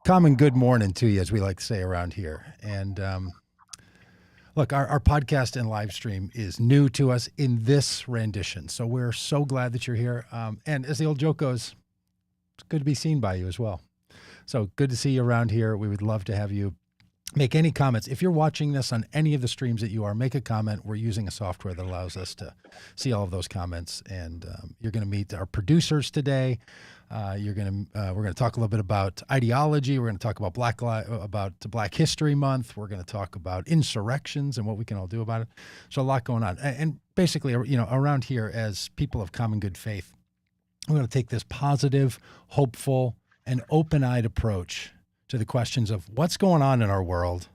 Common good morning to you, as we like to say around here. And look, our podcast and live stream is new to us in this rendition. So we're so glad that you're here. And as the old joke goes, it's good to be seen by you as well. So good to see you around here. We would love to have you make any comments. If you're watching this on any of the streams that you are, make a comment. We're using a software that allows us to see all of those comments. And you're going to meet our producers today. We're going to talk a little bit about ideology. We're going to talk about Black History Month. We're going to talk about insurrections and what we can all do about it. So a lot going on. And basically, around here, as people of common good faith, we're going to take this positive, hopeful, and open-eyed approach to the questions of what's going on in our world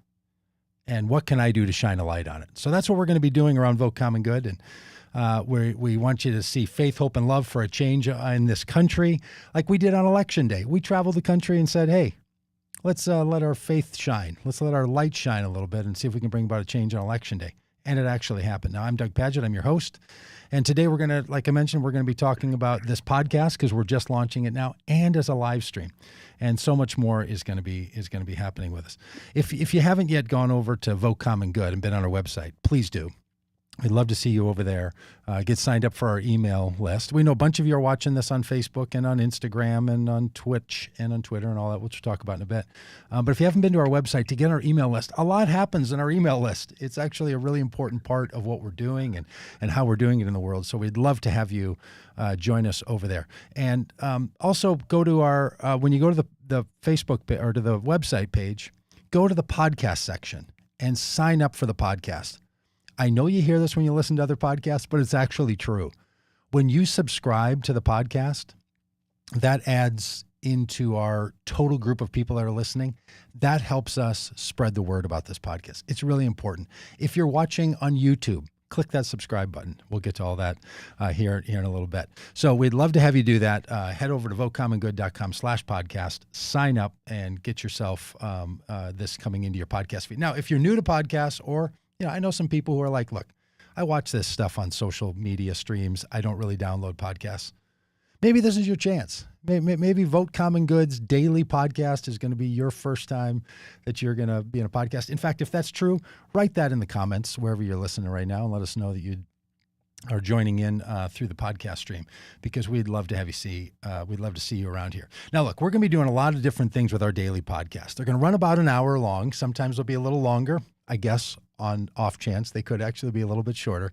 and what can I do to shine a light on it. So that's what we're going to be doing around Vote Common Good. And we want you to see faith, hope, and love for a change in this country, like we did on Election Day. We traveled the country and said, hey, let's let our faith shine. Let's let our light shine a little bit and see if we can bring about a change on Election Day. And it actually happened. Now, I'm Doug Padgett. I'm your host. And today we're going to, like I mentioned, we're going to be talking about this podcast because we're just launching it now and as a live stream. And so much more is going to be happening with us. If you haven't yet gone over to Vote Common Good and been on our website, please do. We'd love to see you over there. Get signed up for our email list. We know a bunch of you are watching this on Facebook and on Instagram and on Twitch and on Twitter and all that, which we'll talk about in a bit. But if you haven't been to our website to get our email list, a lot happens in our email list. It's actually a really important part of what we're doing and how we're doing it in the world. So we'd love to have you join us over there. And also go to our, when you go to the Facebook or to the website page, go to the podcast section and sign up for the podcast. I know you hear this when you listen to other podcasts, but it's actually true. When you subscribe to the podcast, that adds into our total group of people that are listening. That helps us spread the word about this podcast. It's really important. If you're watching on YouTube, click that subscribe button. We'll get to all that here in a little bit. So we'd love to have you do that. Head over to votecommongood.com/podcast, sign up, and get yourself this coming into your podcast feed. Now, if you're new to podcasts or I know some people who are like, look, I watch this stuff on social media streams. I don't really download podcasts. Maybe this is your chance. Maybe Vote Common Good's daily podcast is going to be your first time that you're going to be in a podcast. In fact, if that's true, write that in the comments wherever you're listening right now and let us know that you are joining in through the podcast stream, because we'd love to have you see. We'd love to see you around here. Now, look, we're going to be doing a lot of different things with our daily podcast. They're going to run about an hour long. Sometimes they'll be a little longer, I guess. On off chance, they could actually be a little bit shorter.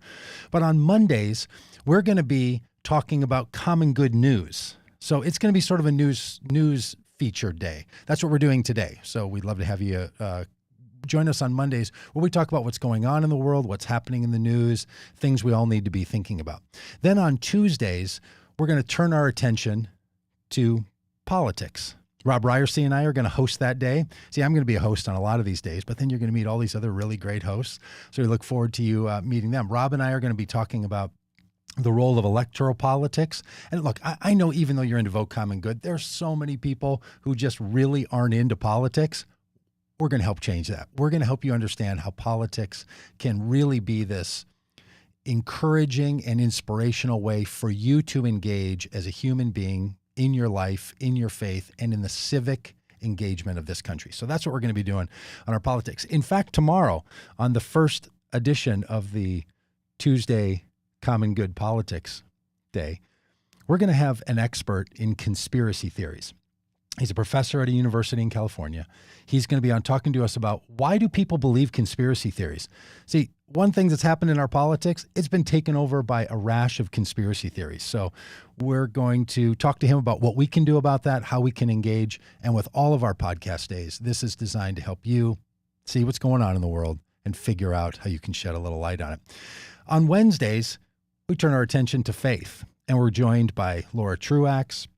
But on Mondays, we're going to be talking about common good news. So it's going to be sort of a news featured day. That's what we're doing today. So we'd love to have you join us on Mondays where we talk about what's going on in the world, what's happening in the news, things we all need to be thinking about. Then on Tuesdays, we're going to turn our attention to politics. Rob Ryerson and I are going to host that day. See, I'm going to be a host on a lot of these days, but then you're going to meet all these other really great hosts. So we look forward to you meeting them. Rob and I are going to be talking about the role of electoral politics. And look, I know even though you're into Vote Common Good, there's so many people who just really aren't into politics. We're going to help change that. We're going to help you understand how politics can really be this encouraging and inspirational way for you to engage as a human being in your life, in your faith, and in the civic engagement of this country. So that's what we're going to be doing on our politics. In fact, tomorrow, on the first edition of the Tuesday Common Good Politics Day, we're going to have an expert in conspiracy theories. He's a professor at a university in California. He's going to be on talking to us about why do people believe conspiracy theories? See, one thing that's happened in our politics, it's been taken over by a rash of conspiracy theories. So we're going to talk to him about what we can do about that, how we can engage. And with all of our podcast days, this is designed to help you see what's going on in the world and figure out how you can shed a little light on it. On Wednesdays, we turn our attention to faith, and we're joined by Laura Truax,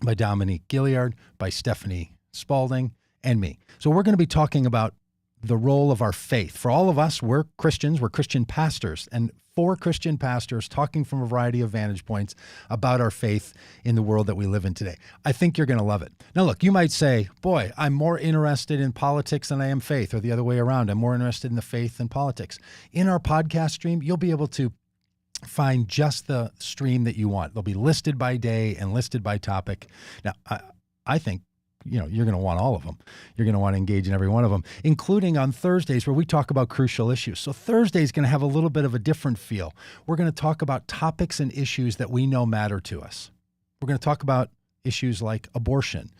by Dominique Gilliard, by Stephanie Spalding, and me. So we're going to be talking about the role of our faith. For all of us, we're Christians, we're Christian pastors, and 4 Christian pastors talking from a variety of vantage points about our faith in the world that we live in today. I think you're going to love it. Now, look, you might say, boy, I'm more interested in politics than I am faith, or the other way around. I'm more interested in the faith than politics. In our podcast stream, you'll be able to find just the stream that you want. They'll be listed by day and listed by topic. Now, I think you're going to want all of them. You're going to want to engage in every one of them, including on Thursdays where we talk about crucial issues. So Thursday is going to have a little bit of a different feel. We're going to talk about topics and issues that we know matter to us. We're going to talk about issues like abortion,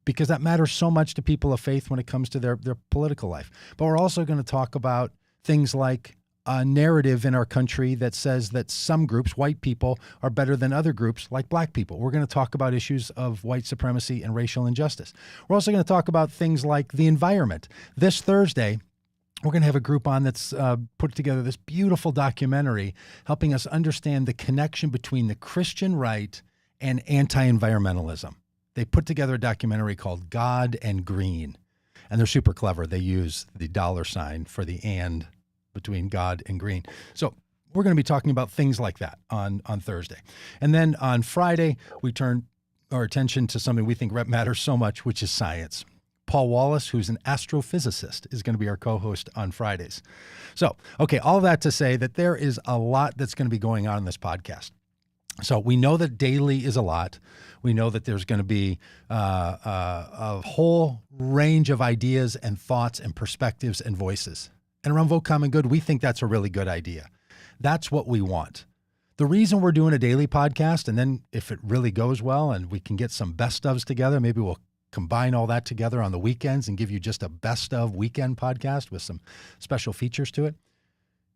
because that matters so much to people of faith when it comes to their political life. But we're also going to talk about things like a narrative in our country that says that some groups, white people, are better than other groups like black people. We're going to talk about issues of white supremacy and racial injustice. We're also going to talk about things like the environment. This Thursday, we're going to have a group on that's put together this beautiful documentary helping us understand the connection between the Christian right and anti-environmentalism. They put together a documentary called God and Green, and they're super clever. They use the $ for the and between God and green. So we're going to be talking about things like that on Thursday. And then on Friday, we turn our attention to something we think matters so much, which is science. Paul Wallace, who's an astrophysicist, is going to be our co-host on Fridays. So, okay, all that to say that there is a lot that's going to be going on in this podcast. So we know that daily is a lot. We know that there's going to be a whole range of ideas and thoughts and perspectives and voices. And around Vote Common Good, we think that's a really good idea. That's what we want. The reason we're doing a daily podcast, and then if it really goes well and we can get some best ofs together, maybe we'll combine all that together on the weekends and give you just a best of weekend podcast with some special features to it,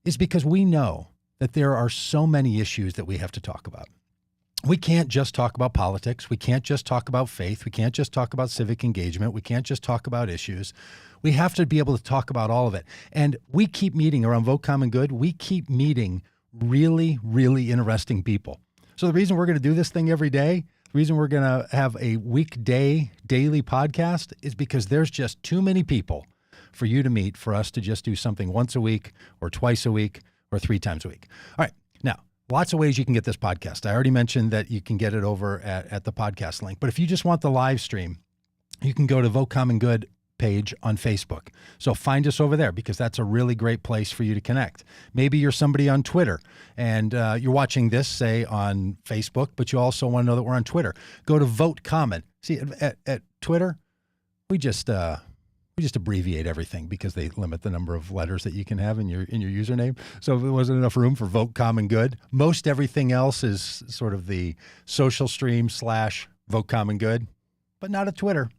is because we know that there are so many issues that we have to talk about. We can't just talk about politics. We can't just talk about faith. We can't just talk about civic engagement. We can't just talk about issues. We have to be able to talk about all of it. And we keep meeting around Vote Common Good. We keep meeting really, really interesting people. So the reason we're going to do this thing every day, the reason we're going to have a weekday daily podcast is because there's just too many people for you to meet for us to just do something once a week or twice a week or 3 times a week. All right. Now, lots of ways you can get this podcast. I already mentioned that you can get it over at the podcast link. But if you just want the live stream, you can go to Vote Common Good page on Facebook. So find us over there because that's a really great place for you to connect. Maybe you're somebody on Twitter and you're watching this, say, on Facebook, but you also want to know that we're on Twitter. Go to Vote Common. See, at Twitter, we just abbreviate everything because they limit the number of letters that you can have in your username. So there wasn't enough room for Vote Common Good. Most everything else is sort of the social stream / Vote Common Good, but not at Twitter.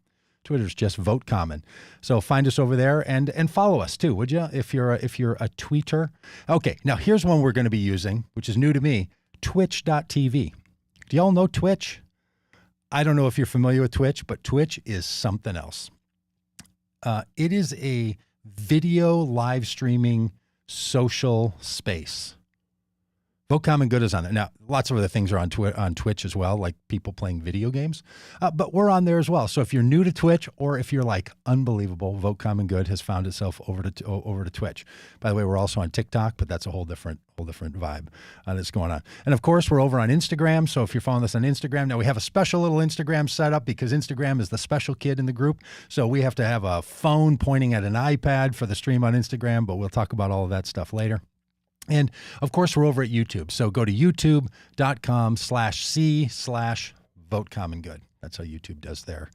Twitter's just Vote Common. So find us over there and follow us too, would you? If you're a tweeter. Okay, now here's one we're going to be using, which is new to me, twitch.tv. Do y'all know Twitch? I don't know if you're familiar with Twitch, but Twitch is something else. It is a video live streaming social space. Vote Common Good is on there. Now, lots of other things are on Twitch as well, like people playing video games. But we're on there as well. So if you're new to Twitch or if you're like, unbelievable, Vote Common Good has found itself over to Twitch. By the way, we're also on TikTok, but that's a whole different vibe that's going on. And of course, we're over on Instagram. So if you're following us on Instagram, now we have a special little Instagram setup because Instagram is the special kid in the group. So we have to have a phone pointing at an iPad for the stream on Instagram, but we'll talk about all of that stuff later. And of course, we're over at YouTube. So go to youtube.com/c/Vote Common Good. That's how YouTube does their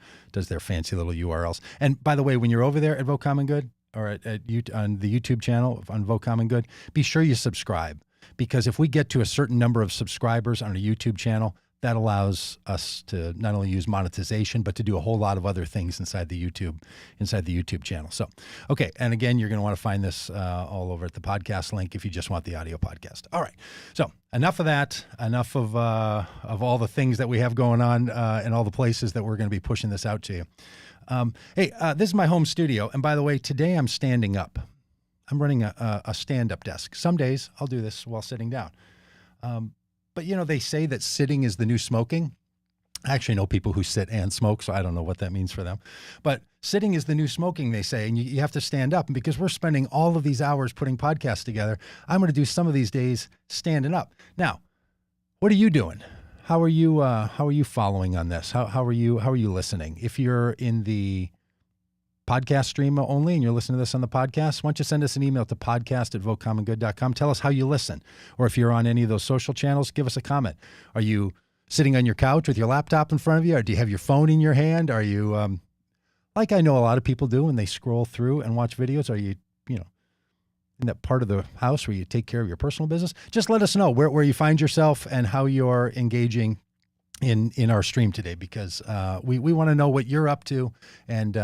fancy little URLs. And by the way, when you're over there at Vote Common Good or on the YouTube channel on Vote Common Good, be sure you subscribe because if we get to a certain number of subscribers on a YouTube channel, that allows us to not only use monetization, but to do a whole lot of other things inside the YouTube channel. So, okay. And again, you're going to want to find this all over at the podcast link if you just want the audio podcast. All right. So enough of that, enough of all the things that we have going on and all the places that we're going to be pushing this out to you. Hey, this is my home studio. And by the way, today I'm standing up. I'm running a stand-up desk. Some days I'll do this while sitting down. But, you know, they say that sitting is the new smoking. I actually know people who sit and smoke, so I don't know what that means for them. But sitting is the new smoking, they say, and you have to stand up. And because we're spending all of these hours putting podcasts together, I'm going to do some of these days standing up. Now, what are you doing? How are you following on this? How are you listening? If you're in the podcast stream only and you're listening to this on the podcast, why don't you send us an email to podcast@votecommongood.com. Tell us how you listen. Or if you're on any of those social channels, give us a comment. Are you sitting on your couch with your laptop in front of you? Or do you have your phone in your hand? Are you like I know a lot of people do when they scroll through and watch videos. Are you, in that part of the house where you take care of your personal business? Just let us know where you find yourself and how you're engaging in our stream today, because we want to know what you're up to, and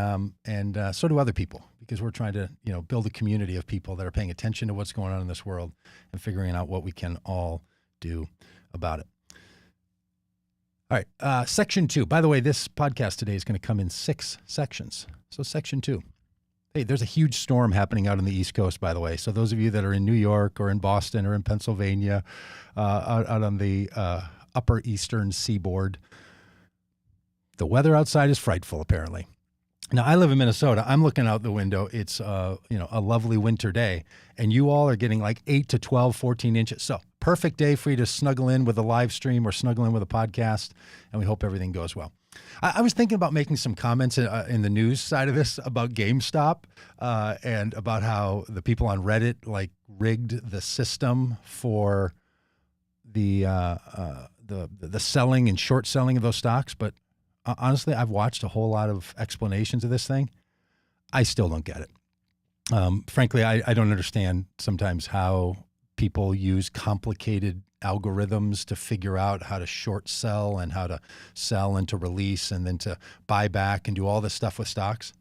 so do other people, because we're trying to build a community of people that are paying attention to what's going on in this world and figuring out what we can all do about it. All right, section 2. By the way, this podcast today is going to come in 6 sections. So section 2. Hey, there's a huge storm happening out on the East Coast, by the way. So those of you that are in New York or in Boston or in Pennsylvania, out on the upper eastern seaboard, the weather outside is frightful, apparently. Now, I live in Minnesota. I'm looking out the window. It's a lovely winter day, and you all are getting like 8 to 12, 14 inches. So perfect day for you to snuggle in with a live stream or snuggle in with a podcast, and we hope everything goes well. I was thinking about making some comments in the news side of this about GameStop and about how the people on Reddit rigged the system for the selling and short selling of those stocks. But honestly, I've watched a whole lot of explanations of this thing. I still don't get it. Frankly, I don't understand sometimes how people use complicated algorithms to figure out how to short sell and how to sell and to release and then to buy back and do all this stuff with stocks.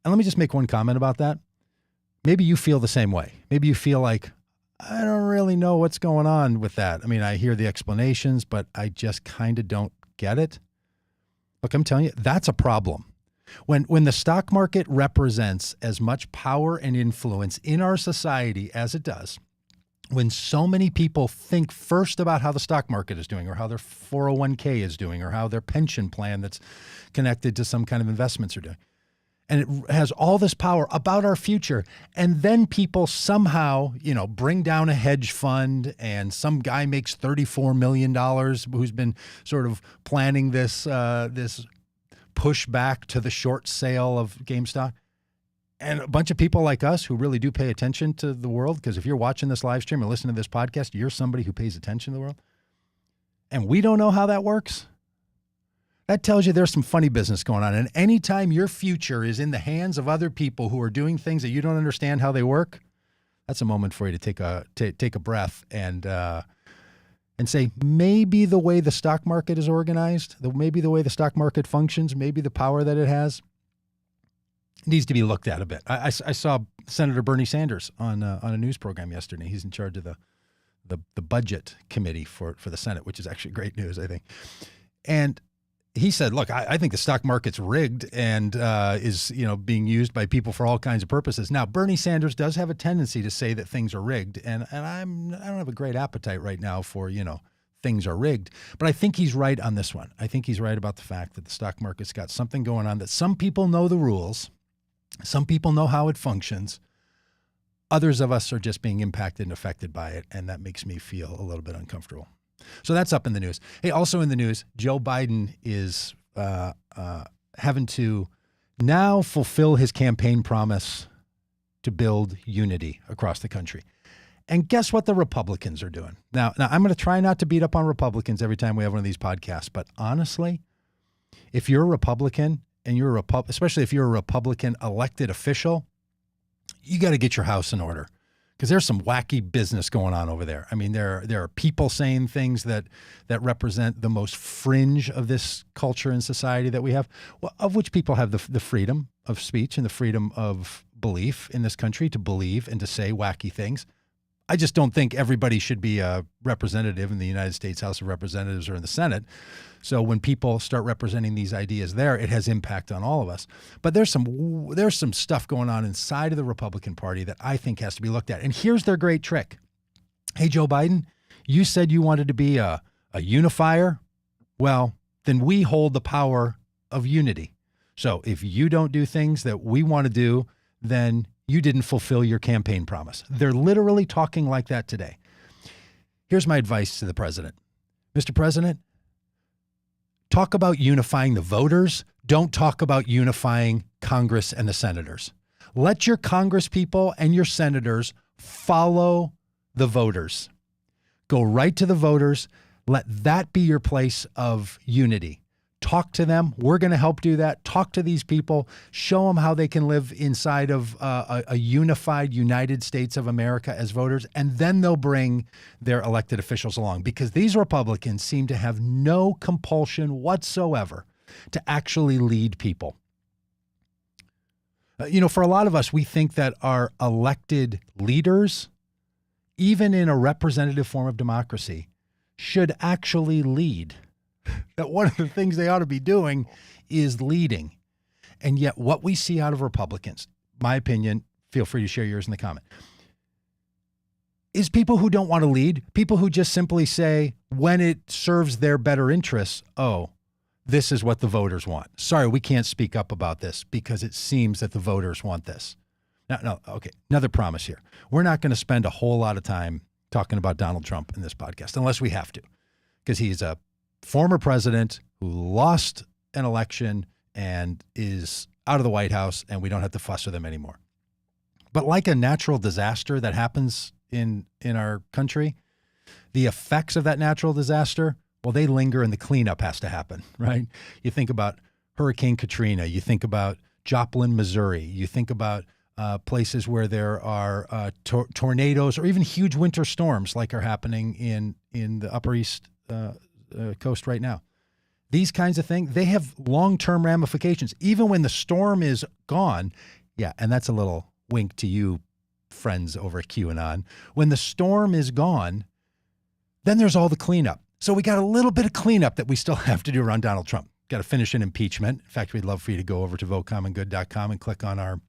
And let me just make one comment about that. Maybe you feel the same way. Maybe you feel like, I don't really know what's going on with that. I mean, I hear the explanations, but I just kind of don't get it. Look, I'm telling you, that's a problem. When the stock market represents as much power and influence in our society as it does, when so many people think first about how the stock market is doing or how their 401k is doing or how their pension plan that's connected to some kind of investments are doing, and it has all this power about our future, and then people somehow, bring down a hedge fund and some guy makes $34 million who's been sort of planning this push back to the short sale of GameStop. And a bunch of people like us who really do pay attention to the world, because if you're watching this live stream or listening to this podcast, you're somebody who pays attention to the world. And we don't know how that works. That tells you there's some funny business going on. And anytime your future is in the hands of other people who are doing things that you don't understand how they work, that's a moment for you to take a breath and say, maybe the way the stock market is organized, maybe the way the stock market functions, maybe the power that it has, needs to be looked at a bit. I saw Senator Bernie Sanders on a news program yesterday. He's in charge of the budget committee for the Senate, which is actually great news, I think. And he said, look, I think the stock market's rigged and is being used by people for all kinds of purposes. Now, Bernie Sanders does have a tendency to say that things are rigged, and I don't have a great appetite right now for things are rigged. But I think he's right on this one. I think he's right about the fact that the stock market's got something going on, that some people know the rules. Some people know how it functions. Others of us are just being impacted and affected by it, and that makes me feel a little bit uncomfortable. So that's up in the news. Hey, also in the news, Joe Biden is having to now fulfill his campaign promise to build unity across the country. And guess what the Republicans are doing? Now I'm going to try not to beat up on Republicans every time we have one of these podcasts, but honestly, if you're a Republican, and you're especially if you're a Republican elected official, you got to get your house in order, because there's some wacky business going on over there. I mean, there are people saying things that represent the most fringe of this culture and society that we have, of which people have the freedom of speech and the freedom of belief in this country to believe and to say wacky things. I just don't think everybody should be a representative in the United States House of Representatives or in the Senate. So when people start representing these ideas there, it has impact on all of us. But there's some stuff going on inside of the Republican Party that I think has to be looked at. And here's their great trick. Hey, Joe Biden, you said you wanted to be a unifier. Well, then we hold the power of unity. So if you don't do things that we want to do, then you didn't fulfill your campaign promise. They're literally talking like that today. Here's my advice to the president. Mr. President, talk about unifying the voters. Don't talk about unifying Congress and the senators. Let your Congress people and your senators follow the voters. Go right to the voters. Let that be your place of unity. Talk to them. We're going to help do that. Talk to these people. Show them how they can live inside of a unified United States of America as voters, and then they'll bring their elected officials along, because these Republicans seem to have no compulsion whatsoever to actually lead people. For a lot of us, we think that our elected leaders, even in a representative form of democracy, should actually lead. That one of the things they ought to be doing is leading. And yet what we see out of Republicans, my opinion, feel free to share yours in the comment, is people who don't want to lead, people who just simply say, when it serves their better interests, oh, this is what the voters want. Sorry, we can't speak up about this because it seems that the voters want this. No, okay, another promise here. We're not going to spend a whole lot of time talking about Donald Trump in this podcast, unless we have to, because he's a former president who lost an election and is out of the White House, and we don't have to fuss with him anymore. But like a natural disaster that happens in our country, the effects of that natural disaster, well, they linger, and the cleanup has to happen, right? You think about Hurricane Katrina, you think about Joplin, Missouri, you think about places where there are tornadoes or even huge winter storms like are happening in the Upper East Coast right now. These kinds of things, they have long-term ramifications, even when the storm is gone. Yeah, and that's a little wink to you friends over at QAnon. When the storm is gone, then there's all the cleanup. So we got a little bit of cleanup that we still have to do around Donald Trump. Got to finish an impeachment. In fact, we'd love for you to go over to votecommongood.com and click on our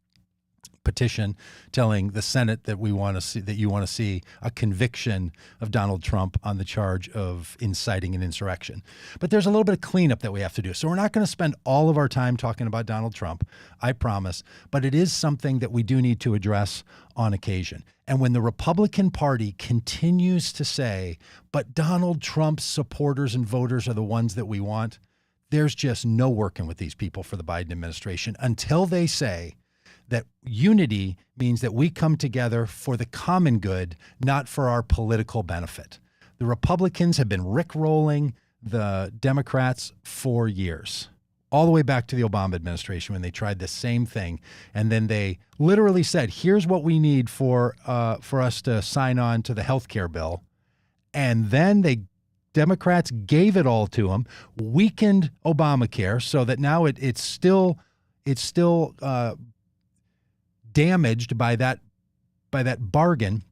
petition telling the Senate that we want to see, that you want to see a conviction of Donald Trump on the charge of inciting an insurrection. But there's a little bit of cleanup that we have to do. So we're not going to spend all of our time talking about Donald Trump, I promise, but it is something that we do need to address on occasion. And when the Republican Party continues to say, but Donald Trump's supporters and voters are the ones that we want, there's just no working with these people for the Biden administration until they say that unity means that we come together for the common good, not for our political benefit. The Republicans have been rickrolling the Democrats for years, all the way back to the Obama administration when they tried the same thing. And then they literally said, here's what we need for us to sign on to the health care bill. And then Democrats gave it all to them, weakened Obamacare so that now it's still damaged by that bargain.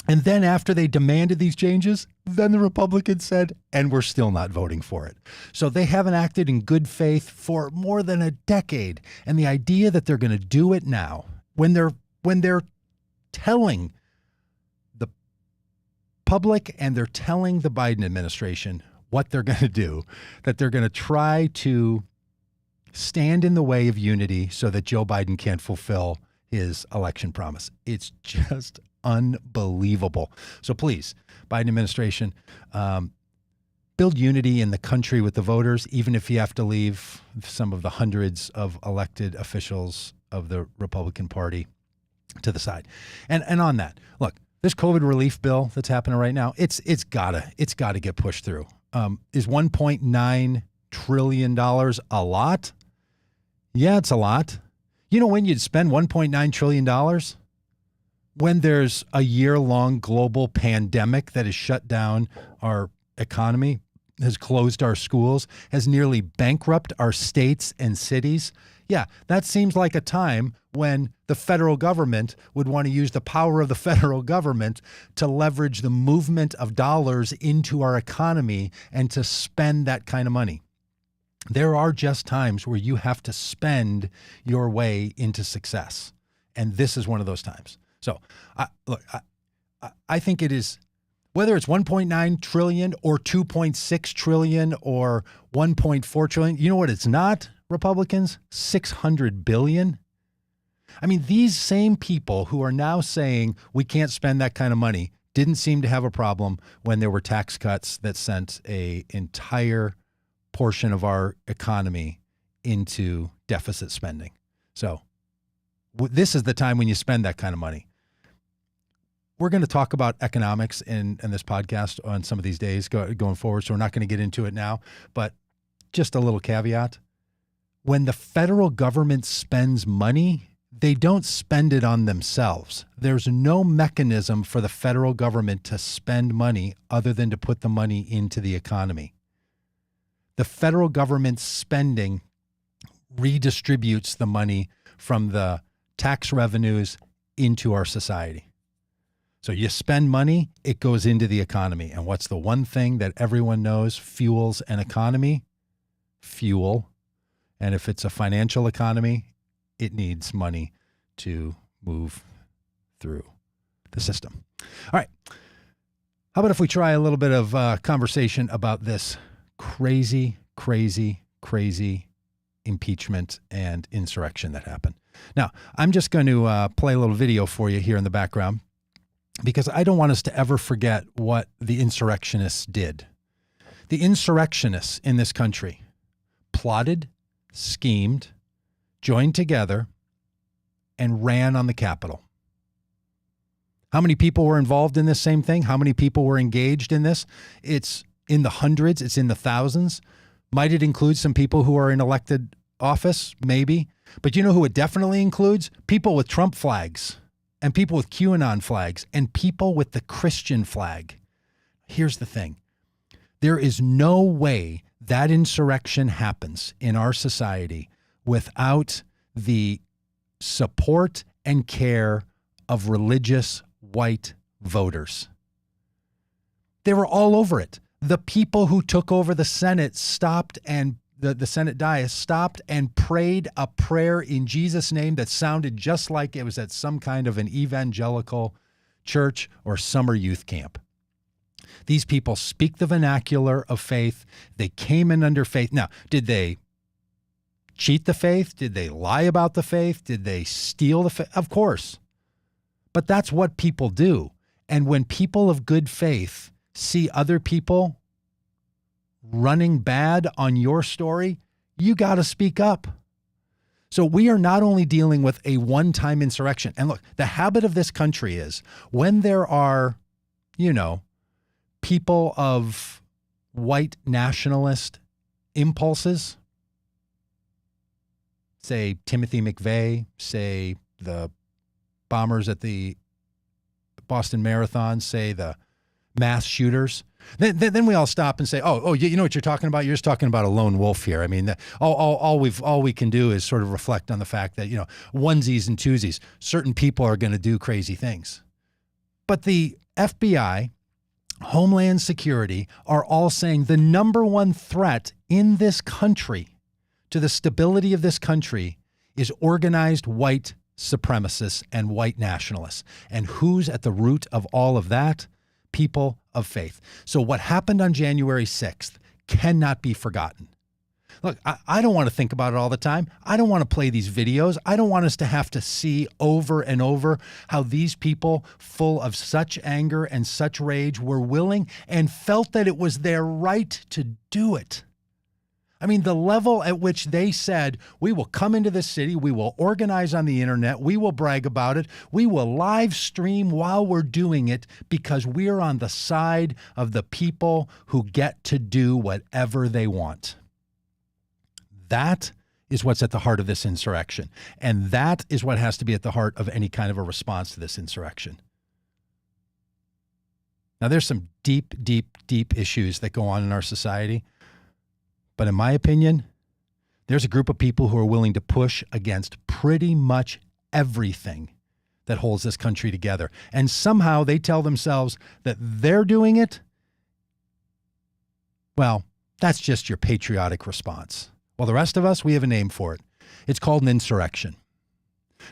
And then after they demanded these changes, then the Republicans said, and we're still not voting for it. So they haven't acted in good faith for more than a decade. And the idea that they're going to do it now, when they're telling the public and they're telling the Biden administration what they're going to do, that they're going to try to stand in the way of unity so that Joe Biden can't fulfill his election promise. It's just unbelievable. So please, Biden administration, build unity in the country with the voters, even if you have to leave some of the hundreds of elected officials of the Republican Party to the side. And on that, look, this COVID relief bill that's happening right now, it's gotta get pushed through. Is $1.9 trillion a lot? Yeah, it's a lot. You know when you'd spend $1.9 trillion? When there's a year-long global pandemic that has shut down our economy, has closed our schools, has nearly bankrupted our states and cities. Yeah, that seems like a time when the federal government would want to use the power of the federal government to leverage the movement of dollars into our economy and to spend that kind of money. There are just times where you have to spend your way into success. And this is one of those times. So I think it is, whether it's 1.9 trillion or 2.6 trillion or 1.4 trillion, you know what it's not, Republicans? 600 billion. I mean, these same people who are now saying we can't spend that kind of money didn't seem to have a problem when there were tax cuts that sent an entire portion of our economy into deficit spending. So this is the time when you spend that kind of money. We're going to talk about economics in this podcast on some of these days going forward, so we're not going to get into it now. But just a little caveat. When the federal government spends money, they don't spend it on themselves. There's no mechanism for the federal government to spend money other than to put the money into the economy. The federal government's spending redistributes the money from the tax revenues into our society. So you spend money, it goes into the economy. And what's the one thing that everyone knows fuels an economy? Fuel. And if it's a financial economy, it needs money to move through the system. All right. How about if we try a little bit of conversation about this crazy impeachment and insurrection that happened? Now, I'm just going to play a little video for you here in the background because I don't want us to ever forget what the insurrectionists did. The insurrectionists in this country plotted, schemed, joined together, and ran on the Capitol. How many people were involved in this same thing? How many people were engaged in this? It's in the hundreds. It's in the thousands. Might it include some people who are in elected office? Maybe. But you know who it definitely includes? People with Trump flags and people with QAnon flags and people with the Christian flag. Here's the thing. There is no way that insurrection happens in our society without the support and care of religious white voters. They were all over it. The people who took over the Senate stopped and the Senate dais stopped and prayed a prayer in Jesus' name that sounded just like it was at some kind of an evangelical church or summer youth camp. These people speak the vernacular of faith. They came in under faith. Now, did they cheat the faith? Did they lie about the faith? Did they steal the faith? Of course. But that's what people do. And when people of good faith see other people running bad on your story, you got to speak up. So we are not only dealing with a one-time insurrection. And look, the habit of this country is when there are, people of white nationalist impulses, say Timothy McVeigh, say the bombers at the Boston Marathon, say the mass shooters, then we all stop and say, oh, you know what you're talking about? You're just talking about a lone wolf here. I mean, all we can do is sort of reflect on the fact that, onesies and twosies, certain people are going to do crazy things. But the FBI, Homeland Security are all saying the number one threat in this country to the stability of this country is organized white supremacists and white nationalists. And who's at the root of all of that? People of faith. So what happened on January 6th cannot be forgotten. Look, I don't want to think about it all the time. I don't want to play these videos. I don't want us to have to see over and over how these people, full of such anger and such rage, were willing and felt that it was their right to do it. I mean, the level at which they said, we will come into the city, we will organize on the internet, we will brag about it, we will live stream while we're doing it because we are on the side of the people who get to do whatever they want. That is what's at the heart of this insurrection. And that is what has to be at the heart of any kind of a response to this insurrection. Now, there's some deep issues that go on in our society. But in my opinion, there's a group of people who are willing to push against pretty much everything that holds this country together. And somehow they tell themselves that they're doing it. Well, that's just your patriotic response. Well, the rest of us, we have a name for it. It's called an insurrection.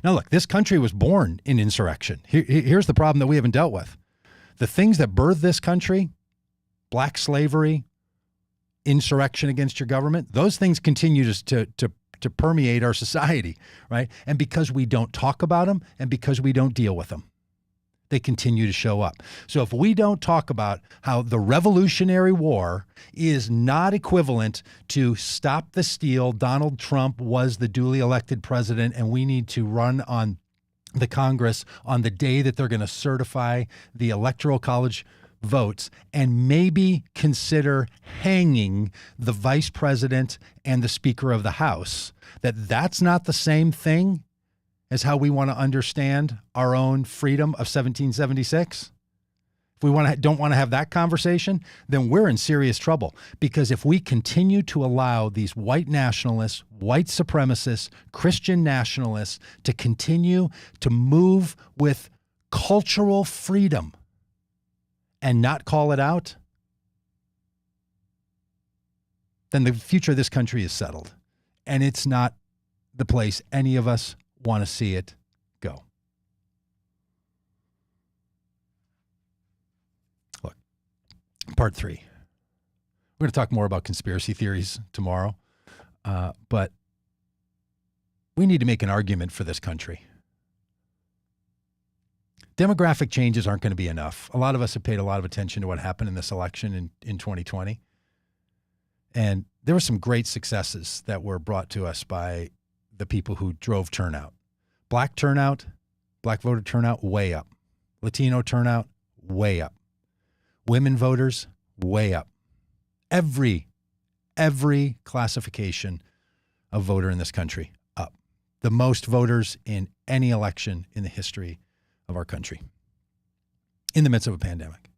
Now, look, this country was born in insurrection. Here's the problem that we haven't dealt with. The things that birthed this country, black slavery, insurrection against your government, those things continue to permeate our society, right? And because we don't talk about them and because we don't deal with them, they continue to show up. So if we don't talk about how the Revolutionary War is not equivalent to stop the steal, Donald Trump was the duly elected president, and we need to run on the Congress on the day that they're going to certify the Electoral College votes and maybe consider hanging the vice president and the Speaker of the House, that's not the same thing as how we want to understand our own freedom of 1776? If we don't want to have that conversation, then we're in serious trouble. Because if we continue to allow these white nationalists, white supremacists, Christian nationalists to continue to move with cultural freedom and not call it out, then the future of this country is settled. And it's not the place any of us want to see it go. Look, part 3. We're going to talk more about conspiracy theories tomorrow, but we need to make an argument for this country. Demographic changes aren't going to be enough. A lot of us have paid a lot of attention to what happened in this election in 2020. And there were some great successes that were brought to us by the people who drove turnout. Black voter turnout, way up. Latino turnout, way up. Women voters, way up. Every classification of voter in this country, up. The most voters in any election in the history of our country in the midst of a pandemic.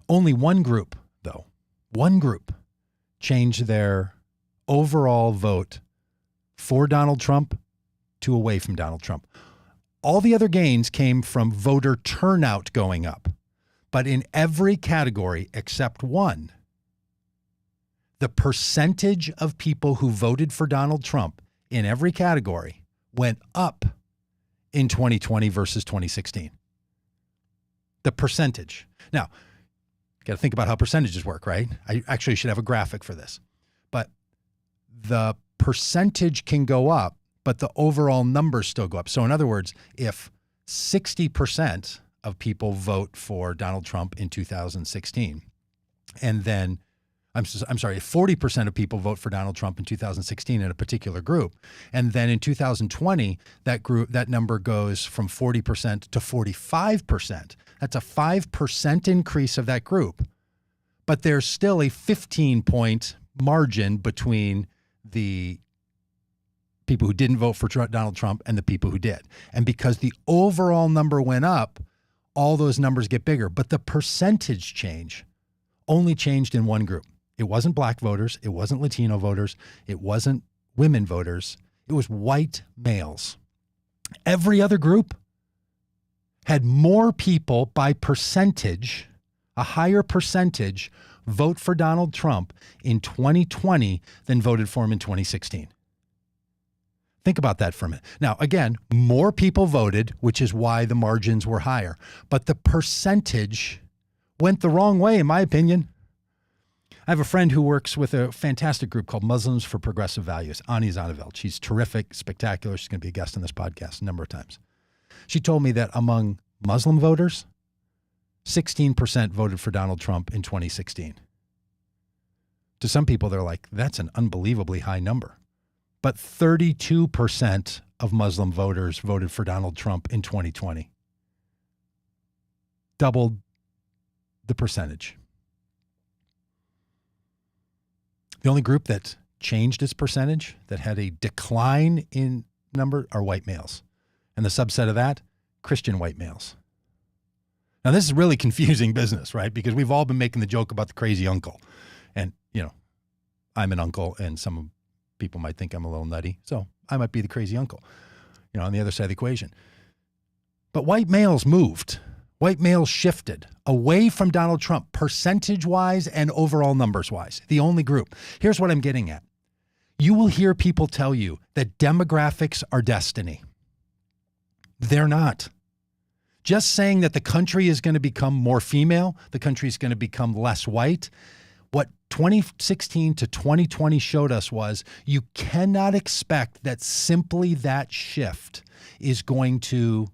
Only one group, though, changed their overall vote for Donald Trump to away from Donald Trump. All the other gains came from voter turnout going up. But in every category except one, the percentage of people who voted for Donald Trump in every category went up in 2020 versus 2016. The percentage. Now, got to think about how percentages work, right? I actually should have a graphic for this. But the percentage can go up, but the overall numbers still go up. So in other words, if 60% of people vote for Donald Trump in 2016, and then if 40% of people vote for Donald Trump in 2016 in a particular group, and then in 2020, that number goes from 40% to 45%. That's a 5% increase of that group. But there's still a 15-point margin between the people who didn't vote for Donald Trump and the people who did. And because the overall number went up, all those numbers get bigger. But the percentage change only changed in one group. It wasn't black voters. It wasn't Latino voters. It wasn't women voters. It was white males. Every other group had more people by percentage, a higher percentage, vote for Donald Trump in 2020 than voted for him in 2016. Think about that for a minute. Now, again, more people voted, which is why the margins were higher. But the percentage went the wrong way, in my opinion. I have a friend who works with a fantastic group called Muslims for Progressive Values, Ani Zanaveld. She's terrific, spectacular. She's going to be a guest on this podcast a number of times. She told me that among Muslim voters, 16% voted for Donald Trump in 2016. To some people, they're like, that's an unbelievably high number. But 32% of Muslim voters voted for Donald Trump in 2020. Doubled the percentage. The only group that changed its percentage, that had a decline in number, are white males. And the subset of that, Christian white males. Now, this is really confusing business, right? Because we've all been making the joke about the crazy uncle. And, I'm an uncle, and some people might think I'm a little nutty. So I might be the crazy uncle, on the other side of the equation. But white males moved. White males shifted away from Donald Trump, percentage-wise and overall numbers-wise. The only group. Here's what I'm getting at. You will hear people tell you that demographics are destiny. They're not. Just saying that the country is going to become more female, the country is going to become less white. What 2016 to 2020 showed us was you cannot expect that simply that shift is going to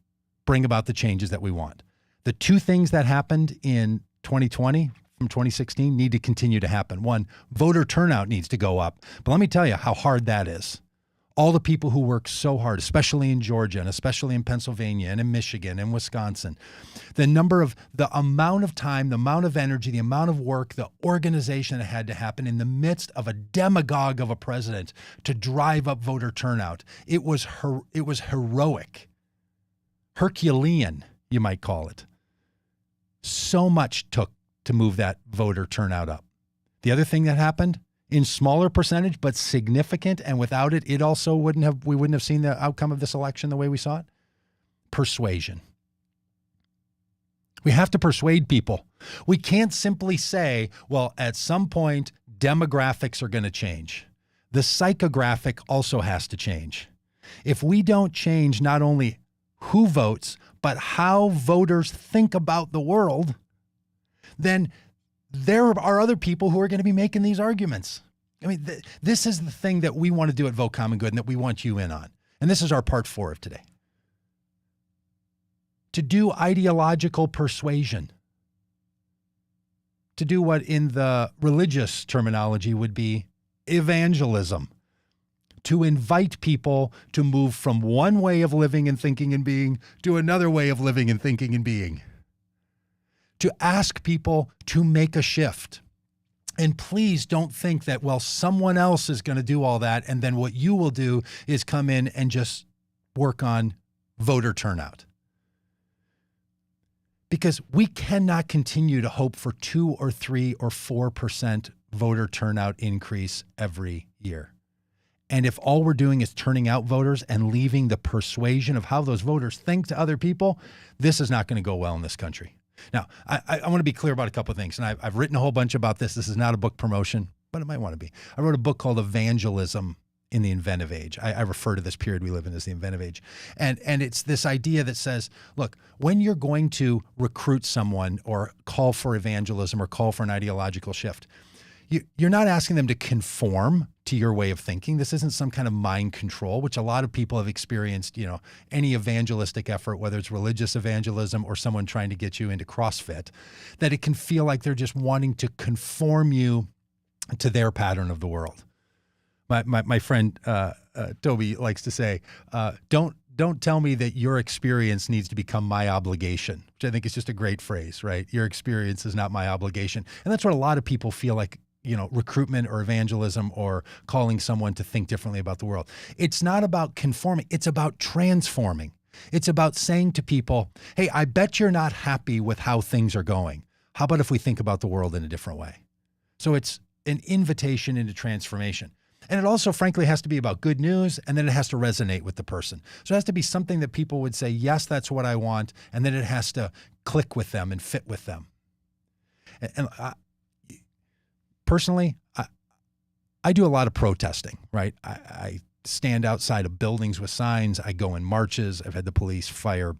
bring about the changes that we want. The two things that happened in 2020 from 2016 need to continue to happen. One, voter turnout needs to go up. But let me tell you how hard that is. all the people who work so hard, especially in Georgia and especially in Pennsylvania and in Michigan and Wisconsin, the amount of time, the amount of energy, the amount of work, the organization that had to happen in the midst of a demagogue of a president to drive up voter turnout. It was heroic, Herculean, you might call it. So much took to move that voter turnout up. The other thing that happened, in smaller percentage, but significant, and without it, we wouldn't have seen the outcome of this election the way we saw it. Persuasion. We have to persuade people. We can't simply say, well, at some point, demographics are going to change. The psychographic also has to change. If we don't change not only who votes, but how voters think about the world, then there are other people who are going to be making these arguments. I mean, this is the thing that we want to do at Vote Common Good and that we want you in on. And this is our part 4 of today. To do ideological persuasion. To do what in the religious terminology would be evangelism. To invite people to move from one way of living and thinking and being to another way of living and thinking and being. To ask people to make a shift. And please don't think that, well, someone else is going to do all that, and then what you will do is come in and just work on voter turnout. Because we cannot continue to hope for 2 or 3 or 4% voter turnout increase every year. And if all we're doing is turning out voters and leaving the persuasion of how those voters think to other people, this is not going to go well in this country. Now, I want to be clear about a couple of things, and I've written a whole bunch about this. This is not a book promotion, but it might want to be. I wrote a book called Evangelism in the Inventive Age. I refer to this period we live in as the Inventive Age. And it's this idea that says, look, when you're going to recruit someone or call for evangelism or call for an ideological shift, you're not asking them to conform to your way of thinking. This isn't some kind of mind control, which a lot of people have experienced, any evangelistic effort, whether it's religious evangelism or someone trying to get you into CrossFit, that it can feel like they're just wanting to conform you to their pattern of the world. My friend Toby likes to say, don't tell me that your experience needs to become my obligation, which I think is just a great phrase, right? Your experience is not my obligation. And that's what a lot of people feel like, recruitment or evangelism or calling someone to think differently about the world. It's not about conforming. It's about transforming. It's about saying to people, hey, I bet you're not happy with how things are going. How about if we think about the world in a different way? So it's an invitation into transformation. And it also, frankly, has to be about good news, and then it has to resonate with the person. So it has to be something that people would say, yes, that's what I want, and then it has to click with them and fit with them. And personally, I do a lot of protesting, right? I stand outside of buildings with signs. I go in marches. I've had the police fire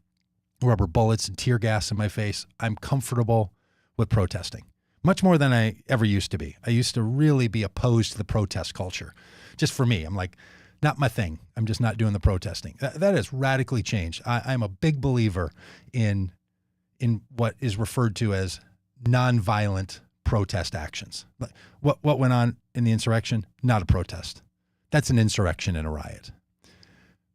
rubber bullets and tear gas in my face. I'm comfortable with protesting. Much more than I ever used to be. I used to really be opposed to the protest culture. Just for me, I'm like, not my thing. I'm just not doing the protesting. That has radically changed. I'm a big believer in what is referred to as nonviolent protest actions. What went on in the insurrection? Not a protest. That's an insurrection and a riot.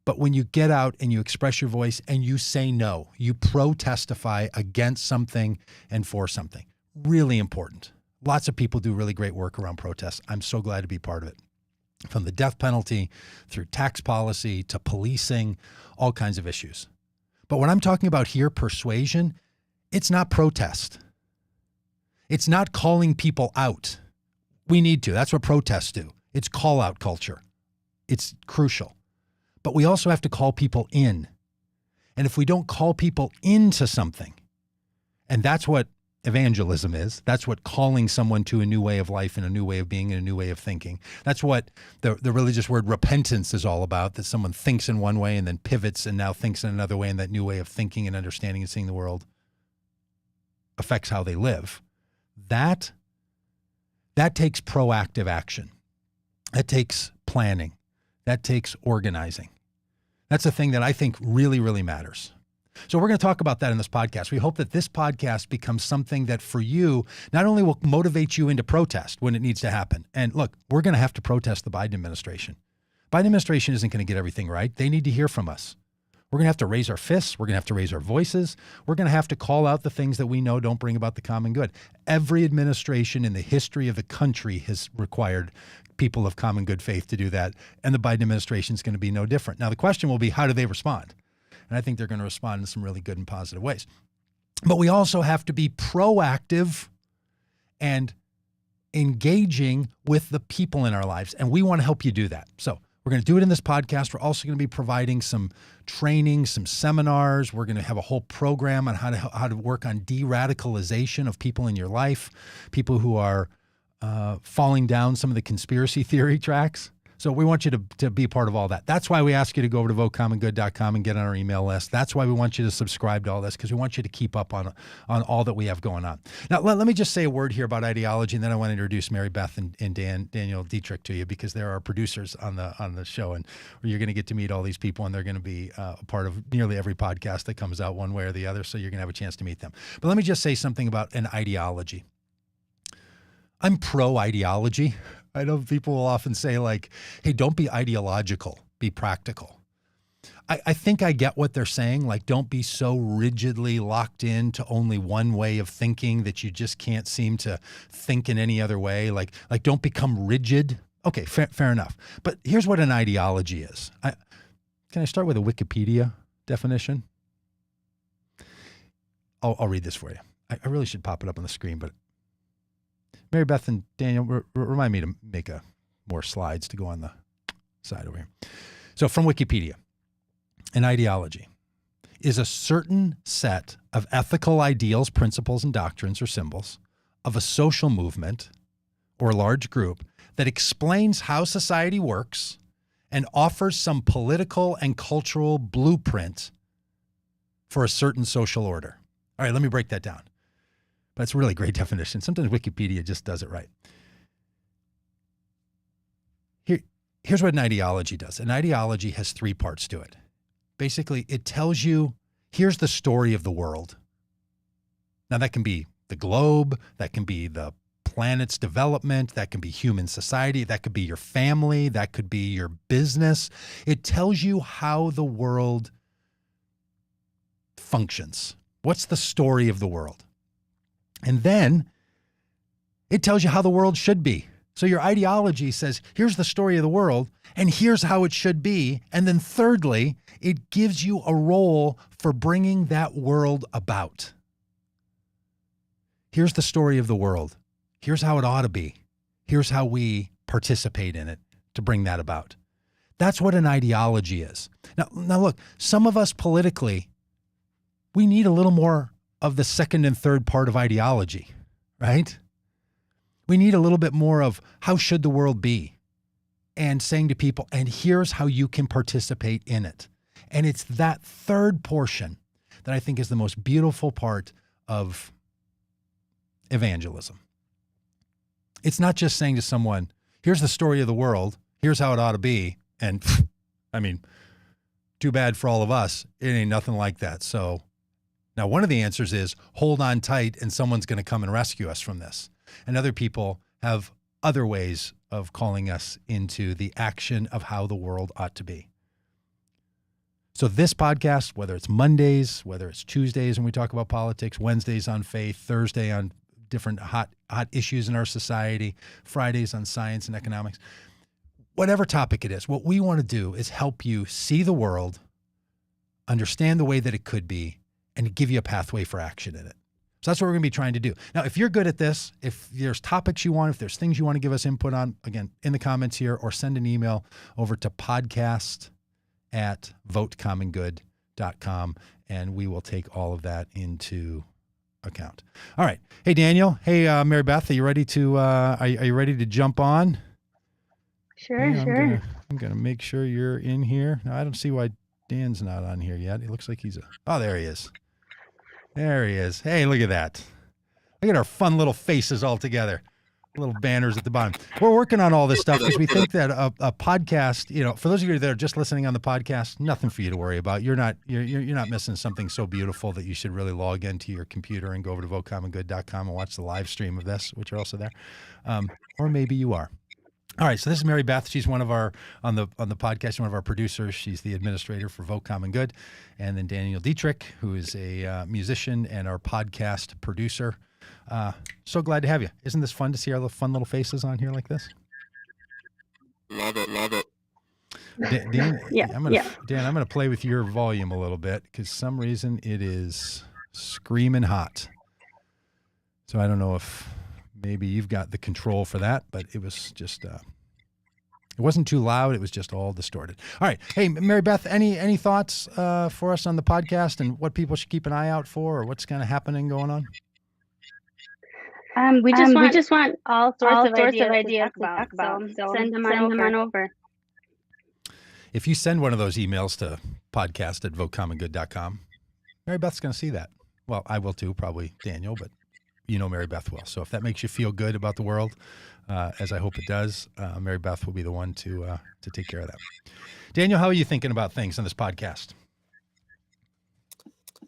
But when you get out and you express your voice and you say no, you protestify against something and for something. Really important. Lots of people do really great work around protests. I'm so glad to be part of it. From the death penalty, through tax policy, to policing, all kinds of issues. But when I'm talking about here, persuasion, it's not protest. It's not calling people out. We need to. That's what protests do. It's call out culture. It's crucial. But we also have to call people in. And if we don't call people into something, and that's what evangelism is. That's what calling someone to a new way of life and a new way of being and a new way of thinking. That's what the religious word repentance is all about, that someone thinks in one way and then pivots and now thinks in another way, and that new way of thinking and understanding and seeing the world affects how they live. That takes proactive action. That takes planning. That takes organizing. That's a thing that I think really, really matters. So we're going to talk about that in this podcast. We hope that this podcast becomes something that for you, not only will motivate you into protest when it needs to happen. And look, we're going to have to protest the Biden administration. Biden administration isn't going to get everything right. They need to hear from us. We're going to have to raise our fists. We're going to have to raise our voices. We're going to have to call out the things that we know don't bring about the common good. Every administration in the history of the country has required people of common good faith to do that. And the Biden administration is going to be no different. Now, the question will be, how do they respond? And I think they're going to respond in some really good and positive ways. But we also have to be proactive and engaging with the people in our lives. And we want to help you do that. So we're going to do it in this podcast. We're also going to be providing some training, some seminars. We're going to have a whole program on how to work on de-radicalization of people in your life, people who are falling down some of the conspiracy theory tracks. So we want you to be a part of all that. That's why we ask you to go over to votecommongood.com and get on our email list. That's why we want you to subscribe to all this, because we want you to keep up on all that we have going on. Now, let me just say a word here about ideology, and then I want to introduce Mary Beth and Daniel Dietrich to you, because they're our producers on the show, and you're going to get to meet all these people, and they're going to be a part of nearly every podcast that comes out one way or the other, so you're going to have a chance to meet them. But let me just say something about an ideology. I'm pro-ideology. I know people will often say, like, hey, don't be ideological, be practical. I think I get what they're saying. Like, don't be so rigidly locked into only one way of thinking that you just can't seem to think in any other way. Like don't become rigid. Okay, fair enough. But here's what an ideology is. Can I start with a Wikipedia definition? I'll read this for you. I really should pop it up on the screen, but Mary Beth and Daniel, remind me to make more slides to go on the side over here. So from Wikipedia, an ideology is a certain set of ethical ideals, principles, and doctrines or symbols of a social movement or large group that explains how society works and offers some political and cultural blueprint for a certain social order. All right, let me break that down. But it's a really great definition. Sometimes Wikipedia just does it right. Here's what an ideology does. An ideology has three parts to it. Basically, it tells you, here's the story of the world. Now, that can be the globe, that can be the planet's development, that can be human society, that could be your family, that could be your business. It tells you how the world functions. What's the story of the world? And then it tells you how the world should be. So your ideology says, here's the story of the world, and here's how it should be. And then thirdly, it gives you a role for bringing that world about. Here's the story of the world. Here's how it ought to be. Here's how we participate in it to bring that about. That's what an ideology is. Now look, some of us politically, we need a little more of the second and third part of ideology, right? We need a little bit more of how should the world be, and saying to people, and here's how you can participate in it. And it's that third portion that I think is the most beautiful part of evangelism. It's not just saying to someone, here's the story of the world, here's how it ought to be, and I mean, too bad for all of us, it ain't nothing like that. So now, one of the answers is hold on tight and someone's going to come and rescue us from this. And other people have other ways of calling us into the action of how the world ought to be. So this podcast, whether it's Mondays, whether it's Tuesdays when we talk about politics, Wednesdays on faith, Thursday on different hot issues in our society, Fridays on science and economics, whatever topic it is, what we want to do is help you see the world, understand the way that it could be, and give you a pathway for action in it. So that's what we're going to be trying to do. Now, if you're good at this, if there's topics you want, if there's things you want to give us input on, again, in the comments here, or send an email over to podcast@votecommongood.com, and we will take all of that into account. All right. Hey, Daniel. Hey, Mary Beth, are you ready to, are you ready to jump on? Sure, Yeah, sure. I'm going to make sure you're in here. Now, I don't see why Dan's not on here yet. It looks like oh, there he is. There he is. Hey, look at that. Look at our fun little faces all together. Little banners at the bottom. We're working on all this stuff because we think that a podcast, for those of you that are just listening on the podcast, nothing for you to worry about. You're not missing something so beautiful that you should really log into your computer and go over to votecommongood.com and watch the live stream of this, which are also there. Or maybe you are. All right, so this is Mary Beth. She's one of our on the podcast, one of our producers. She's the administrator for Vote Common Good, and then Daniel Dietrich, who is a musician and our podcast producer. So glad to have you. Isn't this fun to see our fun little faces on here like this? Love it. Dan, Yeah, Dan, I'm gonna play with your volume a little bit because some reason it is screaming hot. So I don't know if maybe you've got the control for that, but it was just it wasn't too loud. It was just all distorted. All right, hey Mary Beth, any thoughts for us on the podcast and what people should keep an eye out for, or what's kind of happening going on? We just want all sorts of ideas to talk about. So send them on over. If you send one of those emails to podcast@votecommongood.com, Mary Beth's going to see that. Well, I will too, probably Daniel, but you know Mary Beth well. So if that makes you feel good about the world, as I hope it does, Mary Beth will be the one to take care of that. Daniel, how are you thinking about things on this podcast?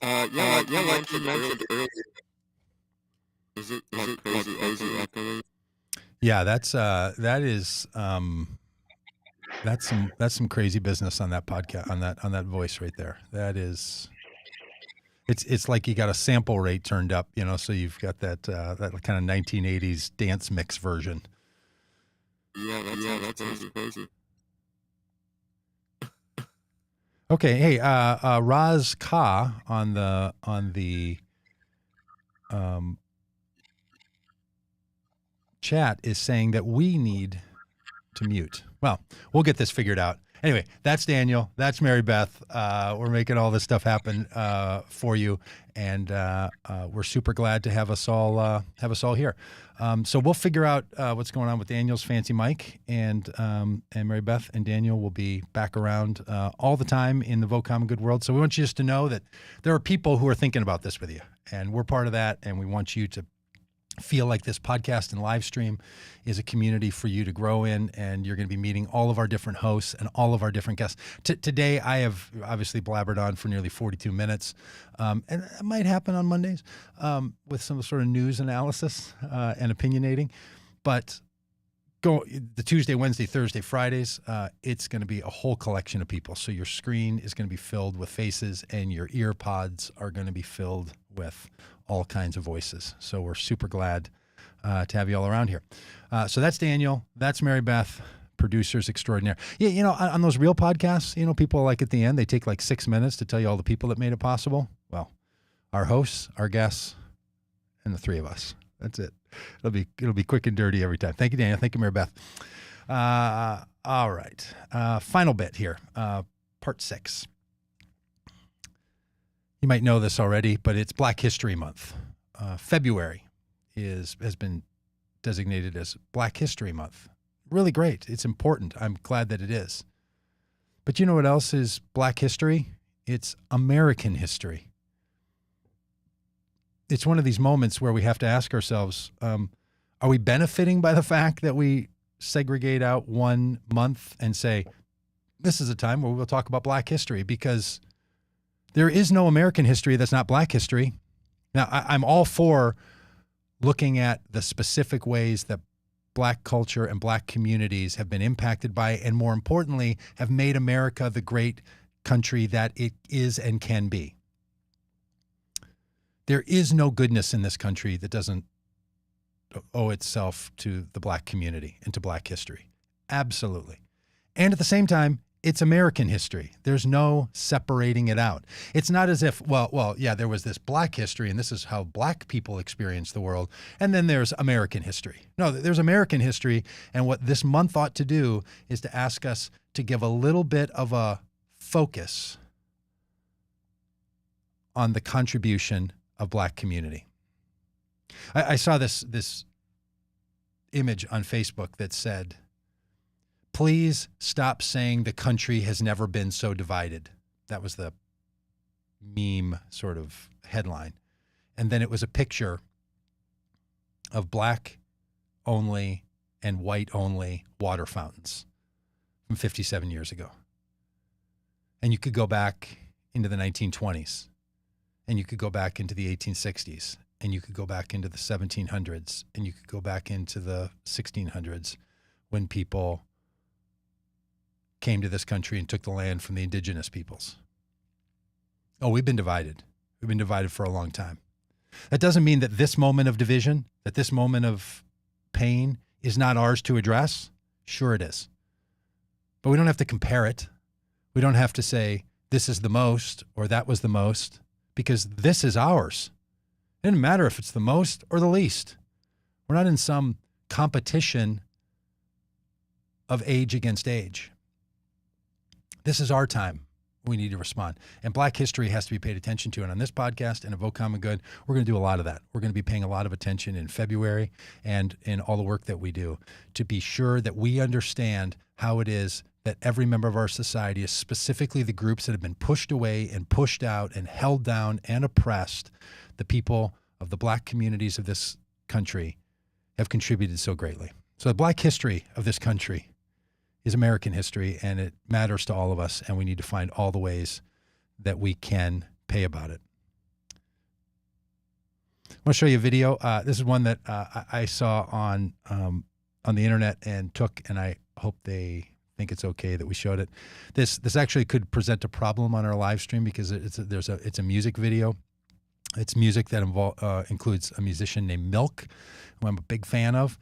Like you mentioned earlier. Is it crazy echoing? Yeah, that's some crazy business on that podcast, on that voice right there. That is, it's like you got a sample rate turned up, so you've got that kind of 1980s dance mix version. Yeah, that's crazy. Okay, hey, Raz Ka on the chat is saying that we need to mute. Well, we'll get this figured out. Anyway, that's Daniel. That's Mary Beth. We're making all this stuff happen for you, and we're super glad to have us all here. So we'll figure out what's going on with Daniel's fancy mic, and Mary Beth and Daniel will be back around all the time in the Vote Common Good world. So we want you just to know that there are people who are thinking about this with you, and we're part of that, and we want you to feel like this podcast and live stream is a community for you to grow in, and you're going to be meeting all of our different hosts and all of our different guests. Today, I have obviously blabbered on for nearly 42 minutes, and it might happen on Mondays with some sort of news analysis and opinionating, but the Tuesday, Wednesday, Thursday, Fridays, it's going to be a whole collection of people. So your screen is going to be filled with faces, and your ear pods are going to be filled with all kinds of voices. So we're super glad to have you all around here. So that's Daniel. That's Mary Beth, producers extraordinaire. Yeah, on those real podcasts, people like at the end, they take like 6 minutes to tell you all the people that made it possible. Well, our hosts, our guests, and the three of us. That's it. It'll be quick and dirty every time. Thank you, Daniel. Thank you, Mary Beth. All right. Final bit here. Part 6. You might know this already, but it's Black History Month. February has been designated as Black History Month. Really great. It's important. I'm glad that it is. But you know what else is Black history? It's American history. It's one of these moments where we have to ask ourselves, are we benefiting by the fact that we segregate out 1 month and say, this is a time where we'll talk about Black history? Because there is no American history that's not Black history. Now, I'm all for looking at the specific ways that Black culture and Black communities have been impacted by, and more importantly, have made America the great country that it is and can be. There is no goodness in this country that doesn't owe itself to the Black community and to Black history. Absolutely. And at the same time, it's American history. There's no separating it out. It's not as if, yeah, there was this Black history and this is how Black people experience the world. And then there's American history. No, there's American history. And what this month ought to do is to ask us to give a little bit of a focus on the contribution of Black community. I saw this image on Facebook that said, please stop saying the country has never been so divided. That was the meme sort of headline. And then it was a picture of Black only and white only water fountains from 57 years ago. And you could go back into the 1920s, and you could go back into the 1860s, and you could go back into the 1700s, and you could go back into the 1600s, when people came to this country and took the land from the indigenous peoples. Oh, we've been divided. We've been divided for a long time. That doesn't mean that this moment of division, that this moment of pain is not ours to address. Sure it is. But we don't have to compare it. We don't have to say this is the most or that was the most, because this is ours. It doesn't matter if it's the most or the least. We're not in some competition of age against age. This is our time. We need to respond. And Black history has to be paid attention to. And on this podcast and Evoke Common Good, we're going to do a lot of that. We're going to be paying a lot of attention in February and in all the work that we do to be sure that we understand how it is that every member of our society, specifically the groups that have been pushed away and pushed out and held down and oppressed, the people of the Black communities of this country, have contributed so greatly. So the Black history of this country is American history, and it matters to all of us, and we need to find all the ways that we can pay about it. I want to show you a video. This is one that I saw on the internet and took, and I hope they think it's okay that we showed it. This actually could present a problem on our live stream because it's a music video. It's music that includes a musician named Milk, who I'm a big fan of.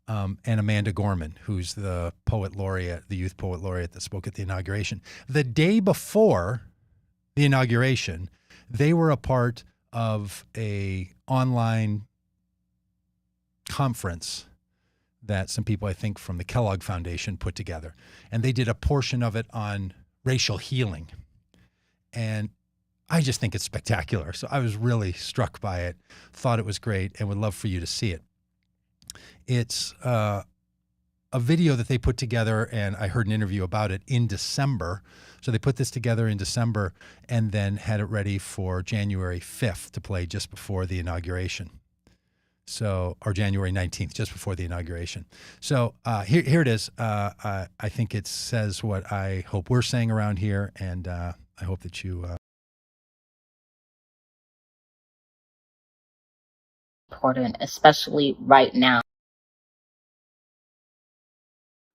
And Amanda Gorman, who's the poet laureate, the youth poet laureate that spoke at the inauguration. The day before the inauguration, they were a part of a online conference that some people, I think, from the Kellogg Foundation put together. And they did a portion of it on racial healing. And I just think it's spectacular. So I was really struck by it, thought it was great, and would love for you to see it. It's a video that they put together, and I heard an interview about it in December. So they put this together in December and then had it ready for January 5th to play just before the inauguration. So, or January 19th, just before the inauguration. So here it is. I think it says what I hope we're saying around here, and I hope that you... important, especially right now.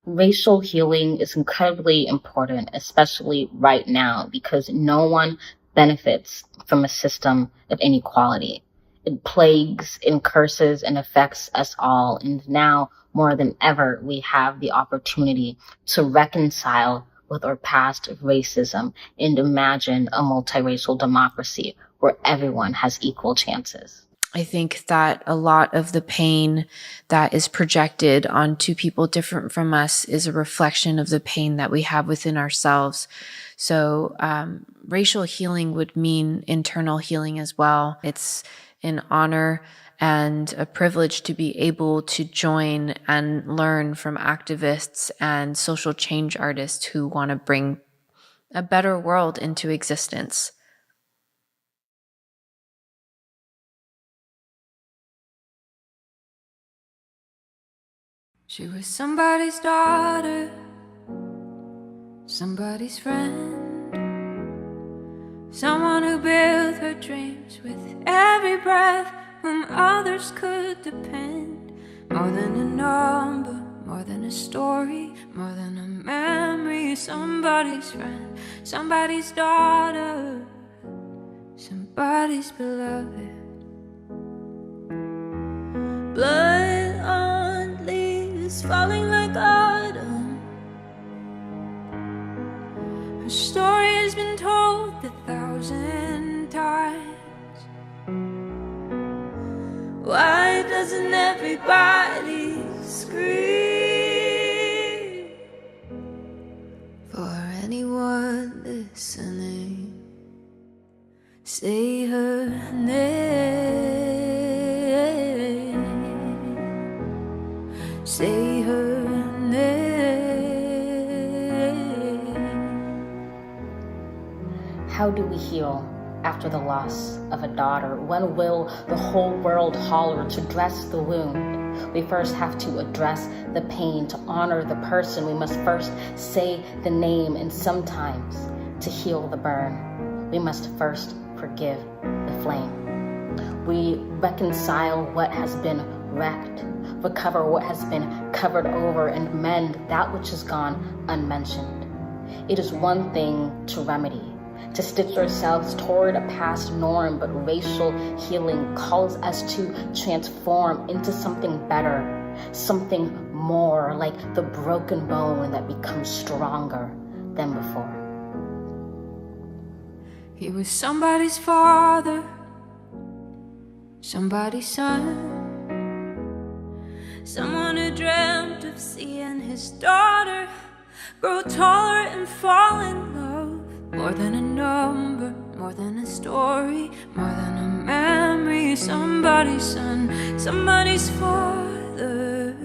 Racial healing is incredibly important, especially right now, because no one benefits from a system of inequality. It plagues and curses and affects us all. And now, more than ever, we have the opportunity to reconcile with our past racism and imagine a multiracial democracy where everyone has equal chances. I think that a lot of the pain that is projected onto people different from us is a reflection of the pain that we have within ourselves. So racial healing would mean internal healing as well. It's an honor and a privilege to be able to join and learn from activists and social change artists who want to bring a better world into existence. She was somebody's daughter, somebody's friend, someone who built her dreams with every breath, whom others could depend. More than a number, more than a story, more than a memory. Somebody's friend, somebody's daughter, somebody's beloved. Blood on leaves falling like autumn. Her story has been told 1,000 times. Why doesn't everybody scream? For anyone listening, say her name. Say her name. How do we heal after the loss of a daughter? When will the whole world holler to dress the wound? We first have to address the pain. To honor the person, we must first say the name. And sometimes, to heal the burn, we must first forgive the flame. We reconcile what has been wrecked recover what has been covered over, and mend that which has gone unmentioned. It is one thing to remedy, to stitch ourselves toward a past norm, but racial healing calls us to transform into something better, something more, like the broken bone that becomes stronger than before. He was somebody's father, somebody's son, someone who dreamt of seeing his daughter grow taller and fall in love. More than a number, more than a story, more than a memory. Somebody's son, somebody's father,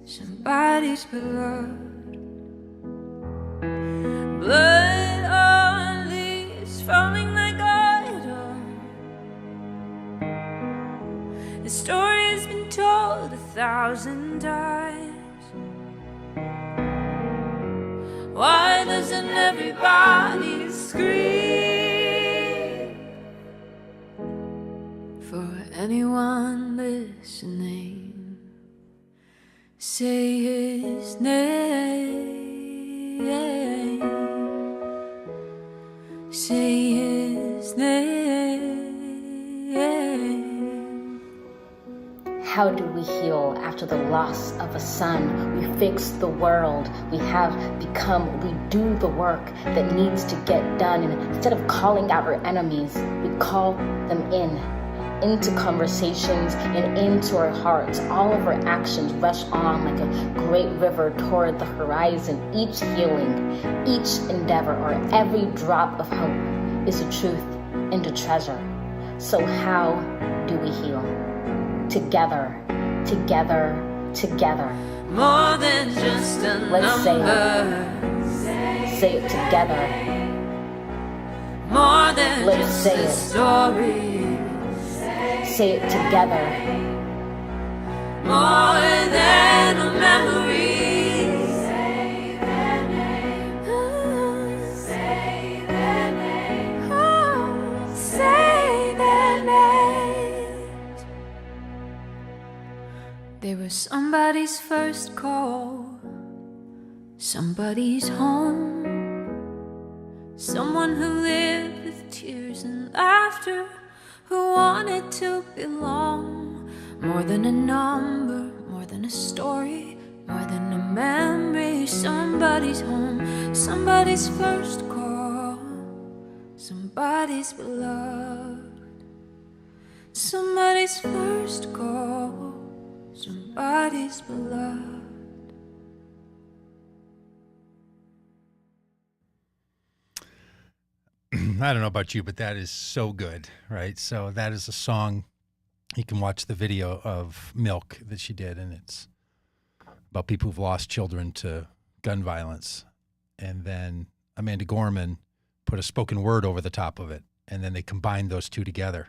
somebody's beloved. Blood on leaves falling like autumn. The story has been told 1,000 times. Why doesn't everybody scream? For anyone listening, say his name. Say his name. How do we heal after the loss of a son? We fix the world. We have become, we do the work that needs to get done. And instead of calling out our enemies, we call them into conversations and into our hearts. All of our actions rush on like a great river toward the horizon. Each healing, each endeavor, or every drop of hope is a truth and a treasure. So how do we heal? Together, together, together. More than just a Let's number. Say it together. More than Let's just say a it. story. Say it together. More than a memory. Say their name. Say their name. Say their names. They were somebody's first call, somebody's home, someone who lived with tears and laughter, who wanted to belong. More than a number, more than a story, more than a memory. Somebody's home, somebody's first call, somebody's beloved. Somebody's first call, somebody's beloved. I don't know about you, but that is so good, right? So that is a song. You can watch the video of Milk that she did, and it's about people who've lost children to gun violence. And then Amanda Gorman put a spoken word over the top of it, and then they combined those two together,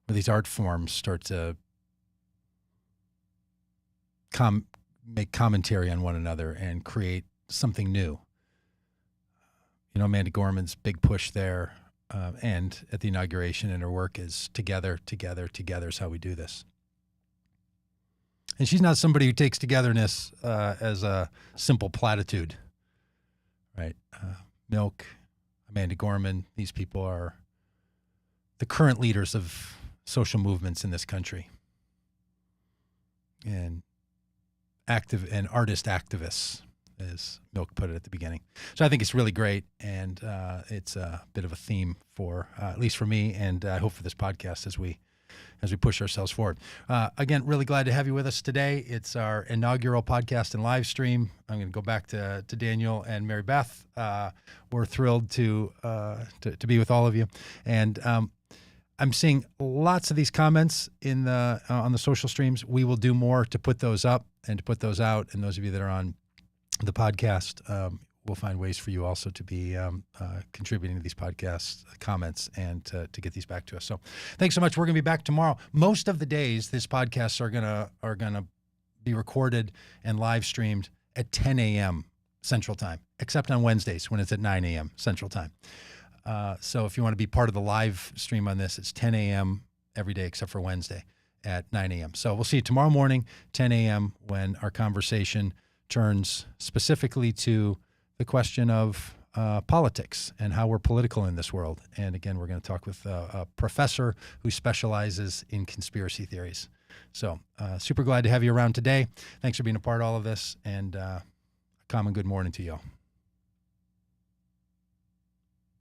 where these art forms start to make commentary on one another and create something new. You know, Amanda Gorman's big push there and at the inauguration in her work is together, together, together is how we do this. And she's not somebody who takes togetherness as a simple platitude, right? Milk, Amanda Gorman, these people are the current leaders of social movements in this country and active and artist activists, as Milk put it at the beginning. So I think it's really great, and it's a bit of a theme for, at least for me, and I hope for this podcast as we push ourselves forward. Again, really glad to have you with us today. It's our inaugural podcast and live stream. I'm going to go back to Daniel and Mary Beth. We're thrilled to be with all of you, and I'm seeing lots of these comments in on the social streams. We will do more to put those up and to put those out, and those of you that are on the podcast, we'll find ways for you also to be contributing to these podcast comments and to get these back to us. So thanks so much. We're going to be back tomorrow. Most of the days, these podcasts are gonna be recorded and live streamed at 10 a.m. Central Time, except on Wednesdays when it's at 9 a.m. Central Time. So if you want to be part of the live stream on this, it's 10 a.m. every day except for Wednesday. at 9 a.m. So we'll see you tomorrow morning, 10 a.m., when our conversation turns specifically to the question of politics and how we're political in this world. And again, we're going to talk with a professor who specializes in conspiracy theories. So super glad to have you around today. Thanks for being a part of all of this, and a common good morning to you all.